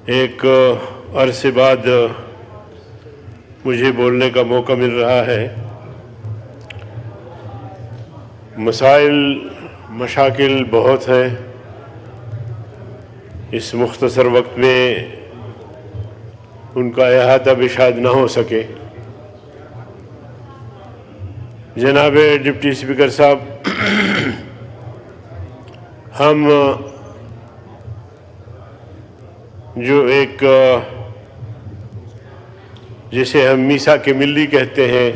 ایک عرصے بعد مجھے بولنے کا موقع مل رہا ہے۔ مشاکل بہت ہیں، اس مختصر وقت میں ان کا احاطہ بھی شاید نہ ہو سکے۔ جناب ڈپٹی اسپیکر صاحب، ہم جو ایک جسے ہم میثاق ملی کہتے ہیں،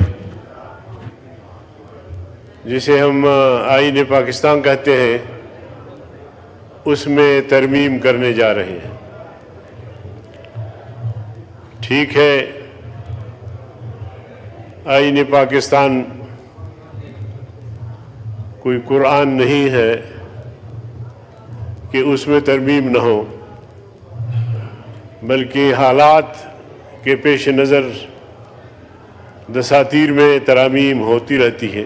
جسے ہم آئین پاکستان کہتے ہیں، اس میں ترمیم کرنے جا رہے ہیں۔ ٹھیک ہے، آئین پاکستان کوئی قرآن نہیں ہے کہ اس میں ترمیم نہ ہو، بلکہ حالات کے پیش نظر دساتیر میں ترامیم ہوتی رہتی ہے۔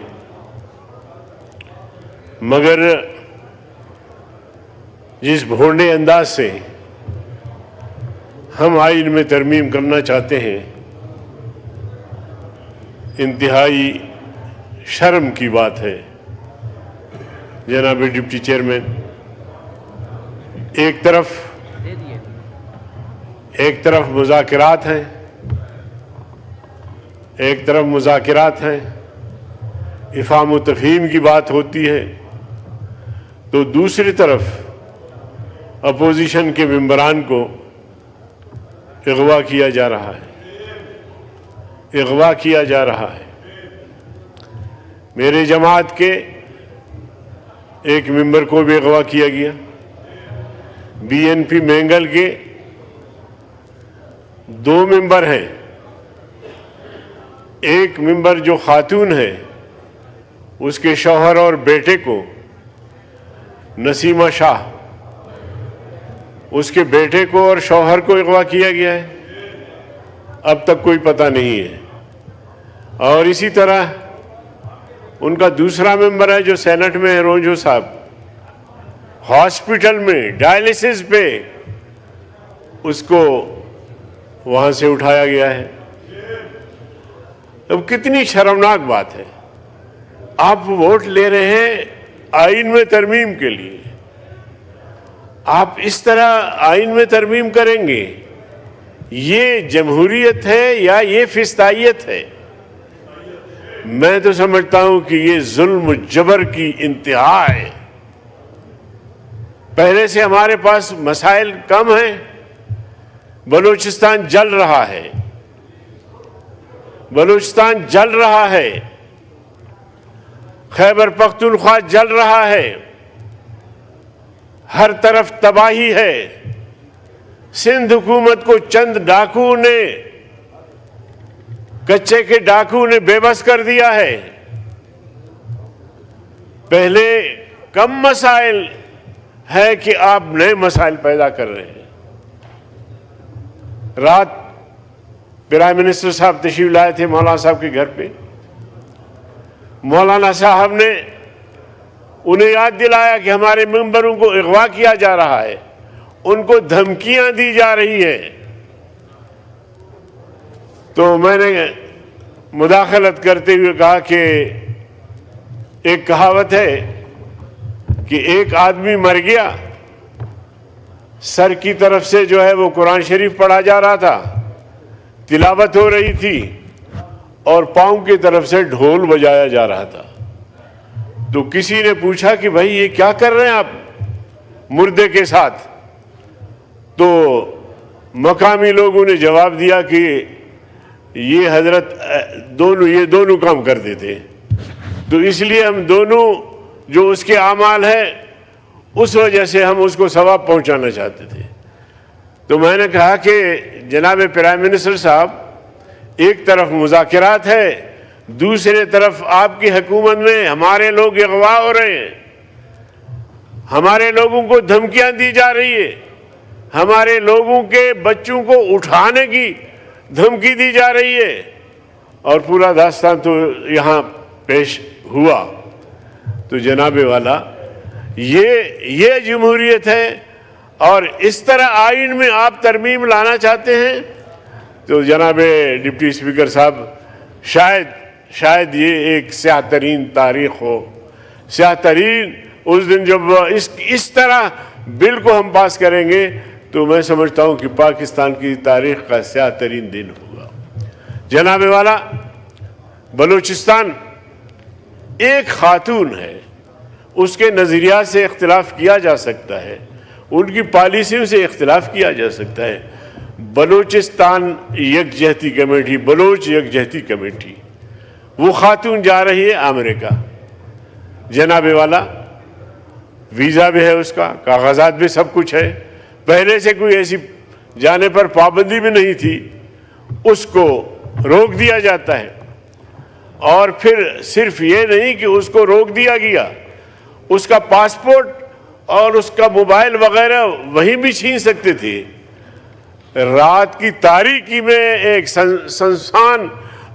مگر جس بھونڈے انداز سے ہم آئین میں ترمیم کرنا چاہتے ہیں، انتہائی شرم کی بات ہے۔ جناب ڈپٹی چیئرمین، ایک طرف مذاکرات ہیں، افہام و تفہیم کی بات ہوتی ہے، تو دوسری طرف اپوزیشن کے ممبران کو اغوا کیا جا رہا ہے۔ میرے جماعت کے ایک ممبر کو بھی اغوا کیا گیا، بی این پی مینگل کے 2 ممبر ہیں، ایک ممبر جو خاتون ہے، اس کے شوہر اور بیٹے کو، نسیمہ شاہ، اس کے بیٹے کو اور شوہر کو اغوا کیا گیا ہے، اب تک کوئی پتہ نہیں ہے۔ اور اسی طرح ان کا دوسرا ممبر ہے جو سینٹ میں ہے، رونجو صاحب، ہاسپٹل میں ڈائلسس پہ اس کو وہاں سے اٹھایا گیا ہے۔ اب کتنی شرمناک بات ہے، آپ ووٹ لے رہے ہیں آئین میں ترمیم کے لیے، آپ اس طرح آئین میں ترمیم کریں گے؟ یہ جمہوریت ہے یا یہ فسطائیت ہے؟ میں تو سمجھتا ہوں کہ یہ ظلم و جبر کی انتہا ہے۔ پہلے سے ہمارے پاس مسائل کم ہیں، بلوچستان جل رہا ہے، خیبر پختونخوا جل رہا ہے، ہر طرف تباہی ہے۔ سندھ حکومت کو چند ڈاکو نے، کچے کے ڈاکو نے بے بس کر دیا ہے۔ پہلے کم مسائل ہے کہ آپ نئے مسائل پیدا کر رہے ہیں۔ رات پرائم منسٹر صاحب تشریف لائے تھے مولانا صاحب کے گھر پہ، مولانا صاحب نے انہیں یاد دلایا کہ ہمارے ممبروں کو اغوا کیا جا رہا ہے، ان کو دھمکیاں دی جا رہی ہیں۔ تو میں نے مداخلت کرتے ہوئے کہا کہ ایک کہاوت ہے کہ ایک آدمی مر گیا، سر کی طرف سے جو ہے وہ قرآن شریف پڑھا جا رہا تھا، تلاوت ہو رہی تھی، اور پاؤں کی طرف سے ڈھول بجایا جا رہا تھا۔ تو کسی نے پوچھا کہ بھائی یہ کیا کر رہے ہیں آپ مردے کے ساتھ؟ تو مقامی لوگوں نے جواب دیا کہ یہ حضرت دونوں کام کر دیتے، تو اس لیے ہم دونوں جو اس کے اعمال ہیں اس وجہ سے ہم اس کو ثواب پہنچانا چاہتے تھے۔ تو میں نے کہا کہ جناب پرائم منسٹر صاحب، ایک طرف مذاکرات ہے، دوسرے طرف آپ کی حکومت میں ہمارے لوگ اغوا ہو رہے ہیں، ہمارے لوگوں کو دھمکیاں دی جا رہی ہے، ہمارے لوگوں کے بچوں کو اٹھانے کی دھمکی دی جا رہی ہے، اور پورا داستان تو یہاں پیش ہوا۔ تو جناب والا، یہ جمہوریت ہے؟ اور اس طرح آئین میں آپ ترمیم لانا چاہتے ہیں تو جناب ڈپٹی اسپیکر صاحب شاید یہ ایک سیاہ ترین تاریخ ہو، سیاہ ترین اس دن جب اس طرح بل کو ہم پاس کریں گے تو میں سمجھتا ہوں کہ پاکستان کی تاریخ کا سیاہ ترین دن ہوگا۔ جناب والا، بلوچستان ایک خاتون ہے، اس کے نظریات سے اختلاف کیا جا سکتا ہے، ان کی پالیسیوں سے اختلاف کیا جا سکتا ہے۔ بلوچستان یکجہتی کمیٹی، بلوچ یکجہتی کمیٹی، وہ خاتون جا رہی ہے امریکہ۔ جناب والا، ویزا بھی ہے، اس کا کاغذات بھی سب کچھ ہے، پہلے سے کوئی ایسی جانے پر پابندی بھی نہیں تھی، اس کو روک دیا جاتا ہے۔ اور پھر صرف یہ نہیں کہ اس کو روک دیا گیا، اس کا پاسپورٹ اور اس کا موبائل وغیرہ وہیں بھی چھین سکتے تھے۔ رات کی تاریکی میں ایک سنسان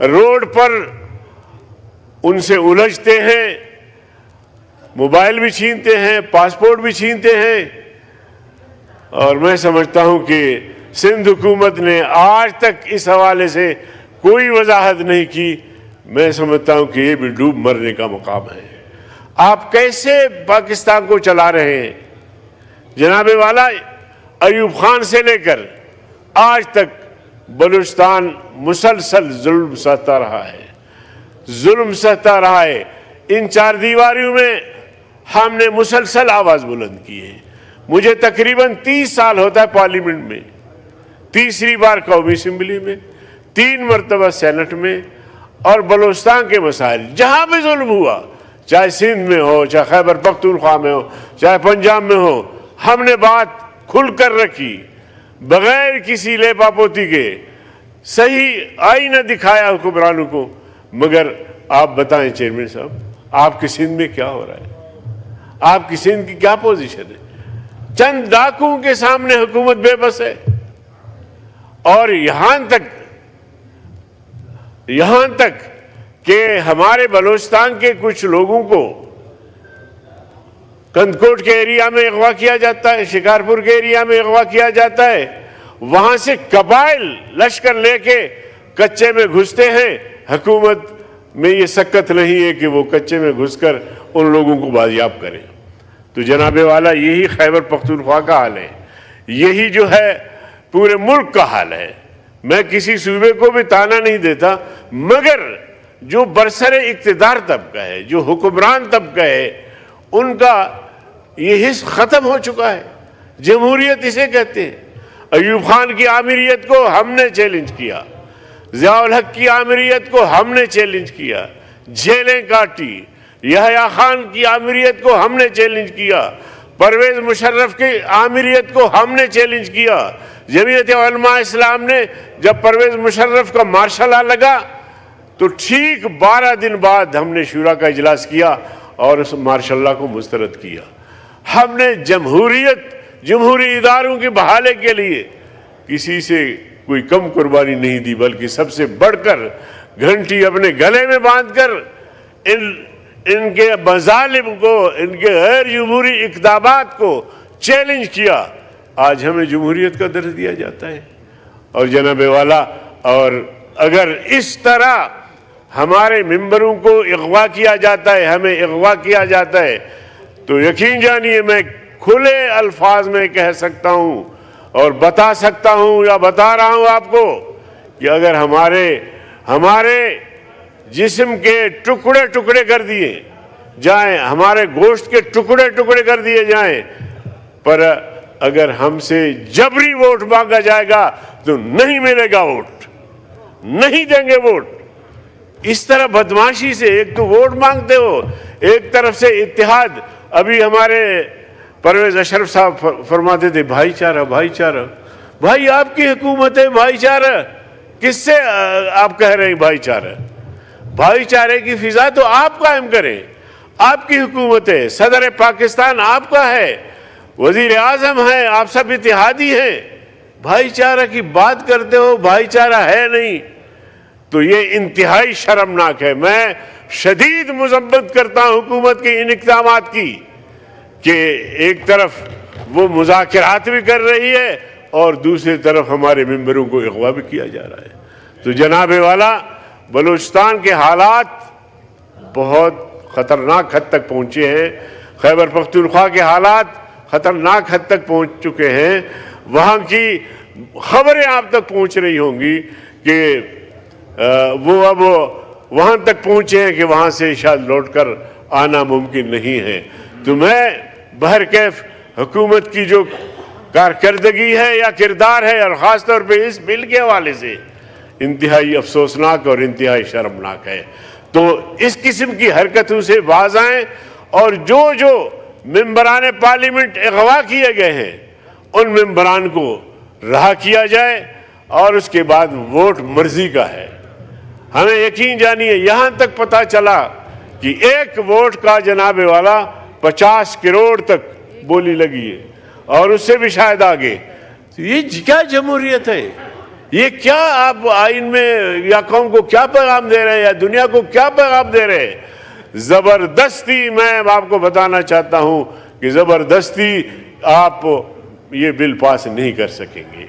روڈ پر ان سے الجھتے ہیں، موبائل بھی چھینتے ہیں، پاسپورٹ بھی چھینتے ہیں۔ اور میں سمجھتا ہوں کہ سندھ حکومت نے آج تک اس حوالے سے کوئی وضاحت نہیں کی۔ میں سمجھتا ہوں کہ یہ بھی ڈوب مرنے کا مقام ہے۔ آپ کیسے پاکستان کو چلا رہے ہیں؟ جناب والا، ایوب خان سے لے کر آج تک بلوچستان مسلسل ظلم سہتا رہا ہے، ظلم سہتا رہا ہے۔ ان چار دیواریوں میں ہم نے مسلسل آواز بلند کی ہے۔ مجھے تقریباً 30 سال ہوتا ہے پارلیمنٹ میں، تیسری بار قومی اسمبلی میں، 3 مرتبہ سینٹ میں، اور بلوچستان کے مسائل جہاں بھی ظلم ہوا، چاہے سندھ میں ہو، چاہے خیبر پختونخوا میں ہو، چاہے پنجاب میں ہو، ہم نے بات کھل کر رکھی، بغیر کسی لیپا پوتی کے، صحیح آئینہ دکھایا حکمرانوں کو۔ مگر آپ بتائیں چیئرمین صاحب، آپ کی سندھ میں کیا ہو رہا ہے؟ آپ کی سندھ کی کیا پوزیشن ہے؟ چند ڈاکوؤں کے سامنے حکومت بے بس ہے۔ اور یہاں تک کہ ہمارے بلوچستان کے کچھ لوگوں کو کندکوٹ کے ایریا میں اغوا کیا جاتا ہے، شکارپور کے ایریا میں اغوا کیا جاتا ہے، وہاں سے قبائل لشکر لے کے کچے میں گھستے ہیں۔ حکومت میں یہ سکت نہیں ہے کہ وہ کچے میں گھس کر ان لوگوں کو بازیاب کرے۔ تو جناب والا، یہی خیبر پختونخوا کا حال ہے، یہی جو ہے پورے ملک کا حال ہے۔ میں کسی صوبے کو بھی تانا نہیں دیتا، مگر جو برسر اقتدار طبقہ ہے، جو حکمران طبقہ ہے، ان کا یہ حص ختم ہو چکا ہے۔ جمہوریت اسے کہتے ہیں۔ ایوب خان کی آمریت کو ہم نے چیلنج کیا، ضیاء الحق کی آمریت کو ہم نے چیلنج کیا، جیلیں کاٹی۔ یحییٰ خان کی آمریت کو ہم نے چیلنج کیا، پرویز مشرف کی آمریت کو ہم نے چیلنج کیا۔ جمعیت علماء اسلام نے جب پرویز مشرف کا مارشل لا لگا تو ٹھیک 12 دن بعد ہم نے شورا کا اجلاس کیا اور اس مارشل لا کو مسترد کیا۔ ہم نے جمہوری اداروں کی بحالی کے لیے کسی سے کوئی کم قربانی نہیں دی، بلکہ سب سے بڑھ کر گھنٹی اپنے گلے میں باندھ کر ان کے مظالم کو، ان کے غیر جمہوری اقدامات کو چیلنج کیا۔ آج ہمیں جمہوریت کا درس دیا جاتا ہے۔ اور جناب والا، اور اگر اس طرح ہمارے ممبروں کو اغوا کیا جاتا ہے، ہمیں اغوا کیا جاتا ہے، تو یقین جانیے میں کھلے الفاظ میں کہہ سکتا ہوں اور بتا سکتا ہوں یا بتا رہا ہوں آپ کو کہ اگر ہمارے جسم کے ٹکڑے ٹکڑے کر دیے جائیں، ہمارے گوشت کے ٹکڑے ٹکڑے کر دیے جائیں، پر اگر ہم سے جبری ووٹ مانگا جائے گا تو نہیں ملے گا ووٹ، نہیں دیں گے ووٹ۔ اس طرح بدماشی سے ایک تو ووٹ مانگتے ہو، ایک طرف سے اتحاد۔ ابھی ہمارے پرویز اشرف صاحب فرماتے تھے بھائی چارہ، بھائی چارہ۔ بھائی آپ کی حکومت ہے، بھائی چارہ کس سے آپ کہہ رہے ہیں بھائی چارہ؟ بھائی چارے کی فضا تو آپ قائم کریں، آپ کی حکومت ہے، صدر پاکستان آپ کا ہے، وزیر اعظم ہے، آپ سب اتحادی ہیں، بھائی چارہ کی بات کرتے ہو، بھائی چارہ ہے نہیں، تو یہ انتہائی شرمناک ہے۔ میں شدید مذمت کرتا ہوں حکومت کے ان اقدامات کی کہ ایک طرف وہ مذاکرات بھی کر رہی ہے اور دوسری طرف ہمارے ممبروں کو اغوا بھی کیا جا رہا ہے۔ تو جناب والا، بلوچستان کے حالات بہت خطرناک حد تک پہنچے ہیں، خیبر پختونخوا کے حالات خطرناک حد تک پہنچ چکے ہیں، وہاں کی خبریں آپ تک پہنچ رہی ہوں گی کہ وہ اب وہاں تک پہنچے ہیں کہ وہاں سے شاید لوٹ کر آنا ممکن نہیں ہے۔ تو میں بہرکیف حکومت کی جو کارکردگی ہے یا کردار ہے، اور خاص طور پہ اس بل کے حوالے سے، انتہائی افسوسناک اور انتہائی شرمناک ہے۔ تو اس قسم کی حرکتوں سے باز آئیں، اور جو ممبران پارلیمنٹ اغوا کیے گئے ہیں ان ممبران کو رہا کیا جائے، اور اس کے بعد ووٹ مرضی کا ہے۔ ہمیں یقین جانیے، یہاں تک پتہ چلا کہ ایک ووٹ کا جناب والا 50 کروڑ تک بولی لگی ہے، اور اس سے بھی شاید آگے۔ یہ کیا جمہوریت ہے؟ یہ کیا آپ آئین میں یا قوم کو کیا پیغام دے رہے ہیں، یا دنیا کو کیا پیغام دے رہے ہیں؟ زبردستی، میں آپ کو بتانا چاہتا ہوں کہ زبردستی آپ یہ بل پاس نہیں کر سکیں گے۔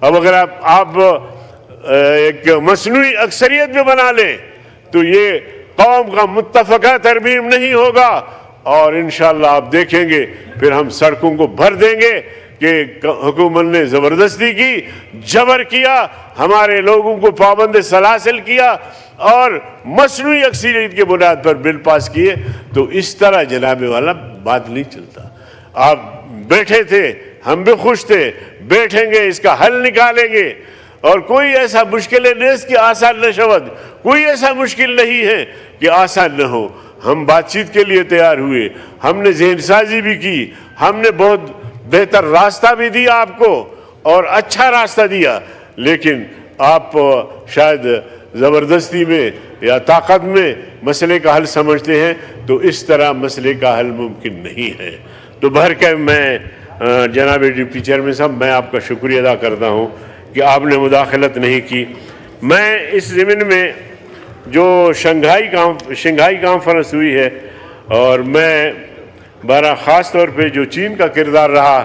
اب اگر آپ ایک مصنوعی اکثریت بھی بنا لیں تو یہ قوم کا متفقہ ترمیم نہیں ہوگا، اور انشاءاللہ آپ دیکھیں گے پھر ہم سڑکوں کو بھر دیں گے کہ حکومت نے زبردستی کی، جبر کیا، ہمارے لوگوں کو پابند سلاسل کیا، اور مصنوعی اکثریت کے بنیاد پر بل پاس کیے۔ تو اس طرح جناب والا بات نہیں چلتا۔ آپ بیٹھے تھے، ہم بھی خوش تھے، بیٹھیں گے، اس کا حل نکالیں گے، اور کوئی ایسا مشکل نہیں ہے کہ آسان نہ شود، کوئی ایسا مشکل نہیں ہے کہ آسان نہ ہو۔ ہم بات چیت کے لیے تیار ہوئے، ہم نے ذہن سازی بھی کی، ہم نے بہت بہتر راستہ بھی دیا آپ کو، اور اچھا راستہ دیا، لیکن آپ شاید زبردستی میں یا طاقت میں مسئلے کا حل سمجھتے ہیں، تو اس طرح مسئلے کا حل ممکن نہیں ہے۔ تو بہرکیف میں جناب ڈپٹی چیئرمین صاحب، میں آپ کا شکریہ ادا کرتا ہوں کہ آپ نے مداخلت نہیں کی۔ میں اس ضمن میں جو شنگھائی کانفرنس ہوئی ہے، اور میں بارہ خاص طور پہ جو چین کا کردار رہا،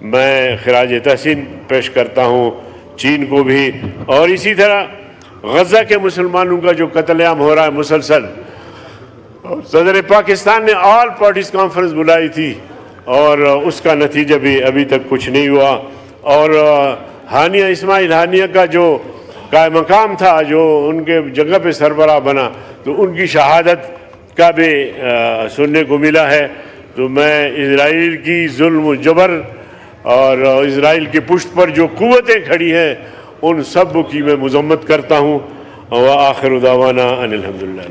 میں خراج تحسین پیش کرتا ہوں چین کو بھی، اور اسی طرح غزہ کے مسلمانوں کا جو قتل عام ہو رہا ہے مسلسل، اور صدر پاکستان نے آل پارٹیز کانفرنس بلائی تھی، اور اس کا نتیجہ بھی ابھی تک کچھ نہیں ہوا، اور ہانیہ اسماعیل ہانیہ کا جو قائم مقام تھا، جو ان کے جگہ پہ سربراہ بنا، تو ان کی شہادت کا بھی سننے کو ملا ہے۔ تو میں اسرائیل کی ظلم و جبر اور اسرائیل کی پشت پر جو قوتیں کھڑی ہیں ان سب کی میں مذمت کرتا ہوں۔ وآخر دعوانا ان الحمدللہ۔